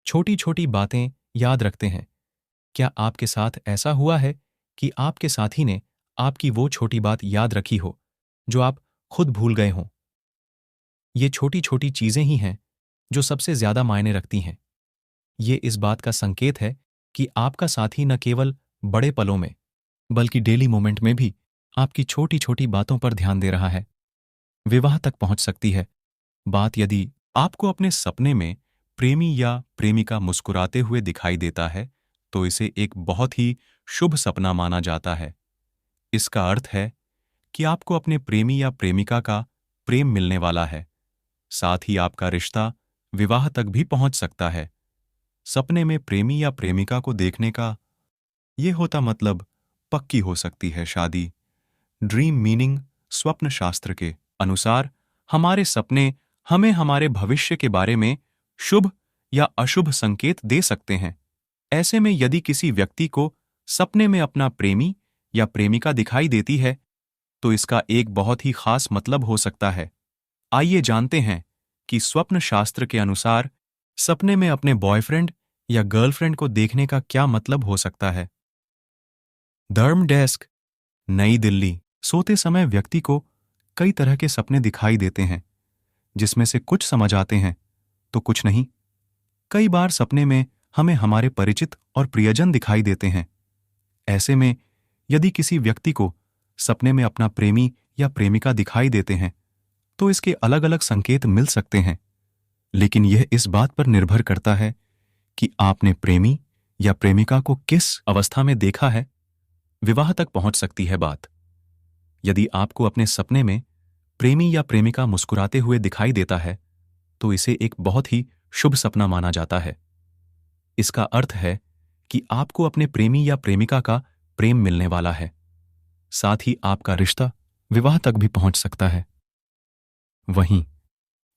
छोटी छोटी बातें याद रखते हैं। क्या आपके साथ ऐसा हुआ है कि आपके साथी ने आपकी वो छोटी बात याद रखी हो जो आप खुद भूल गए हों? ये छोटी छोटी चीजें ही हैं जो सबसे ज्यादा मायने रखती हैं। ये इस बात का संकेत है कि आपका साथी न केवल बड़े पलों में बल्कि डेली मोमेंट में भी आपकी छोटी छोटी बातों पर ध्यान दे रहा है। विवाह तक पहुंच सकती है बात यदि आपको अपने सपने में प्रेमी या प्रेमिका मुस्कुराते हुए दिखाई देता है, तो इसे एक बहुत ही शुभ सपना माना जाता है। इसका अर्थ है कि आपको अपने प्रेमी या प्रेमिका का प्रेम मिलने वाला है। साथ ही आपका रिश्ता विवाह तक भी पहुंच सकता है। सपने में प्रेमी या प्रेमिका को देखने का ये होता मतलब पक्की हो सकती है शादी। ड्रीम मीनिंग स्वप्न शास्त्र के अनुसार हमारे सपने हमें हमारे भविष्य के बारे में शुभ या अशुभ संकेत दे सकते हैं। ऐसे में यदि किसी व्यक्ति को सपने में अपना प्रेमी या प्रेमिका दिखाई देती है, तो इसका एक बहुत ही खास मतलब हो सकता है। आइए जानते हैं कि स्वप्न शास्त्र के अनुसार सपने में अपने बॉयफ्रेंड या गर्लफ्रेंड को देखने का क्या मतलब हो सकता है। धर्म डेस्क, नई दिल्ली। सोते समय व्यक्ति को कई तरह के सपने दिखाई देते हैं, जिसमें से कुछ समझ आते हैं तो कुछ नहीं। कई बार सपने में हमें हमारे परिचित और प्रियजन दिखाई देते हैं। ऐसे में यदि किसी व्यक्ति को सपने में अपना प्रेमी या प्रेमिका दिखाई देते हैं, तो इसके अलग अलग संकेत मिल सकते हैं, लेकिन यह इस बात पर निर्भर करता है कि आपने प्रेमी या प्रेमिका को किस अवस्था में देखा है। विवाह तक पहुंच सकती है बात। यदि आपको अपने सपने में प्रेमी या प्रेमिका मुस्कुराते हुए दिखाई देता है, तो इसे एक बहुत ही शुभ सपना माना जाता है। इसका अर्थ है कि आपको अपने प्रेमी या प्रेमिका का प्रेम मिलने वाला है। साथ ही आपका रिश्ता विवाह तक भी पहुंच सकता है। वहीं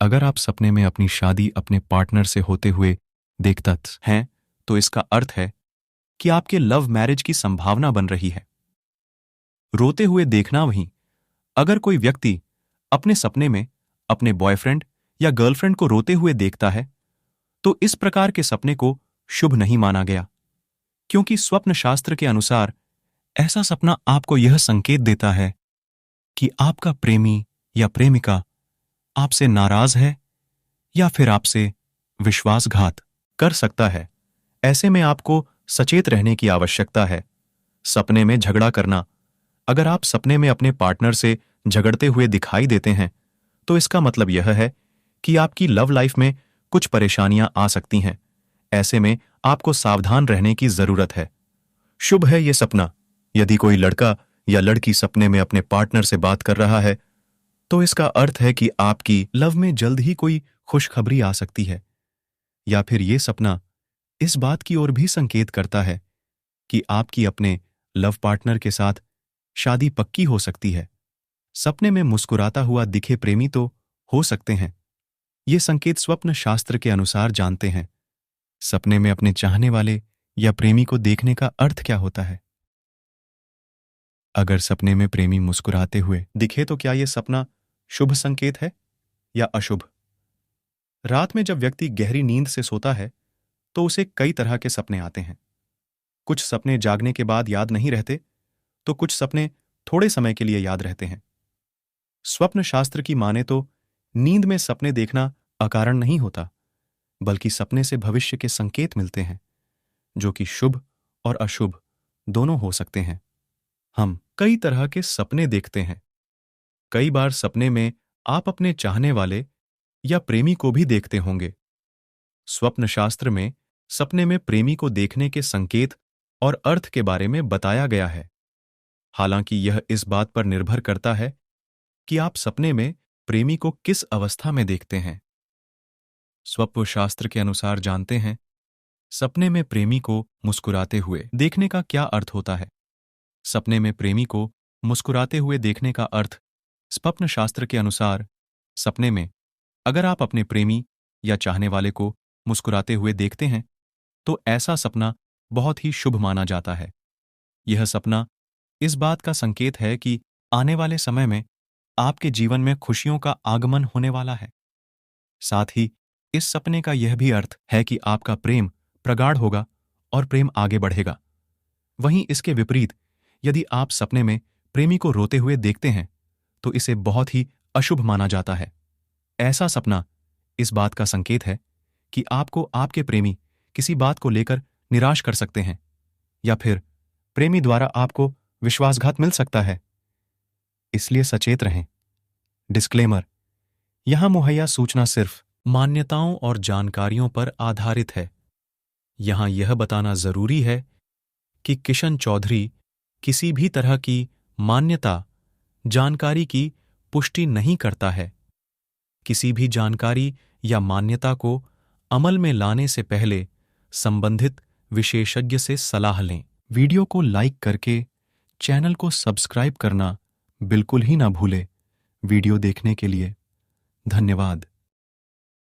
अगर आप सपने में अपनी शादी अपने पार्टनर से होते हुए देखते हैं, तो इसका अर्थ है कि आपके लव मैरिज की संभावना बन रही है। रोते हुए देखना वहीं अगर कोई व्यक्ति अपने सपने में अपने बॉयफ्रेंड या गर्लफ्रेंड को रोते हुए देखता है, तो इस प्रकार के सपने को शुभ नहीं माना गया, क्योंकि स्वप्न शास्त्र के अनुसार ऐसा सपना आपको यह संकेत देता है कि आपका प्रेमी या प्रेमिका आपसे नाराज है या फिर आपसे विश्वासघात कर सकता है। ऐसे में आपको सचेत रहने की आवश्यकता है। सपने में झगड़ा करना। अगर आप सपने में अपने पार्टनर से झगड़ते हुए दिखाई देते हैं, तो इसका मतलब यह है कि आपकी लव लाइफ में कुछ परेशानियां आ सकती हैं। ऐसे में आपको सावधान रहने की जरूरत है। शुभ है यह सपना। यदि कोई लड़का या लड़की सपने में अपने पार्टनर से बात कर रहा है, तो इसका अर्थ है कि आपकी लव में जल्द ही कोई खुशखबरी आ सकती है। या फिर यह सपना इस बात की ओर भी संकेत करता है कि आपकी अपने लव पार्टनर के साथ शादी पक्की हो सकती है। सपने में मुस्कुराता हुआ दिखे प्रेमी तो हो सकते हैं। ये संकेत स्वप्न शास्त्र के अनुसार जानते हैं। सपने में अपने चाहने वाले या प्रेमी को देखने का अर्थ क्या होता है? अगर सपने में प्रेमी मुस्कुराते हुए दिखे, तो क्या यह सपना शुभ संकेत है या अशुभ? रात में जब व्यक्ति गहरी नींद से सोता है, तो उसे कई तरह के सपने आते हैं। कुछ सपने जागने के बाद याद नहीं रहते, तो कुछ सपने थोड़े समय के लिए याद रहते हैं। स्वप्न शास्त्र की माने तो नींद में सपने देखना अकारण नहीं होता, बल्कि सपने से भविष्य के संकेत मिलते हैं, जो कि शुभ और अशुभ दोनों हो सकते हैं। हम कई तरह के सपने देखते हैं। कई बार सपने में आप अपने चाहने वाले या प्रेमी को भी देखते होंगे। स्वप्न शास्त्र में सपने में प्रेमी को देखने के संकेत और अर्थ के बारे में बताया गया है। हालांकि यह इस बात पर निर्भर करता है कि आप सपने में प्रेमी को किस अवस्था में देखते हैं। स्वप्न शास्त्र के अनुसार जानते हैं, सपने में प्रेमी को मुस्कुराते हुए देखने का क्या अर्थ होता है। सपने में प्रेमी को मुस्कुराते हुए देखने का अर्थ स्वप्न शास्त्र के अनुसार, सपने में अगर आप अपने प्रेमी या चाहने वाले को मुस्कुराते हुए देखते हैं, तो ऐसा सपना बहुत ही शुभ माना जाता है। यह सपना इस बात का संकेत है कि आने वाले समय में आपके जीवन में खुशियों का आगमन होने वाला है। साथ ही इस सपने का यह भी अर्थ है कि आपका प्रेम प्रगाढ़ होगा और प्रेम आगे बढ़ेगा। वहीं इसके विपरीत यदि आप सपने में प्रेमी को रोते हुए देखते हैं तो इसे बहुत ही अशुभ माना जाता है। ऐसा सपना इस बात का संकेत है कि आपको आपके प्रेमी किसी बात को लेकर निराश कर सकते हैं या फिर प्रेमी द्वारा आपको विश्वासघात मिल सकता है। इसलिए सचेत रहें। डिस्क्लेमर: यहां मुहैया सूचना सिर्फ मान्यताओं और जानकारियों पर आधारित है। यहां यह बताना जरूरी है कि किशन चौधरी किसी भी तरह की मान्यता, जानकारी की पुष्टि नहीं करता है। किसी भी जानकारी या मान्यता को अमल में लाने से पहले संबंधित विशेषज्ञ से सलाह लें। वीडियो को लाइक करके चैनल को सब्सक्राइब करना बिल्कुल ही ना भूलें। वीडियो देखने के लिए धन्यवाद।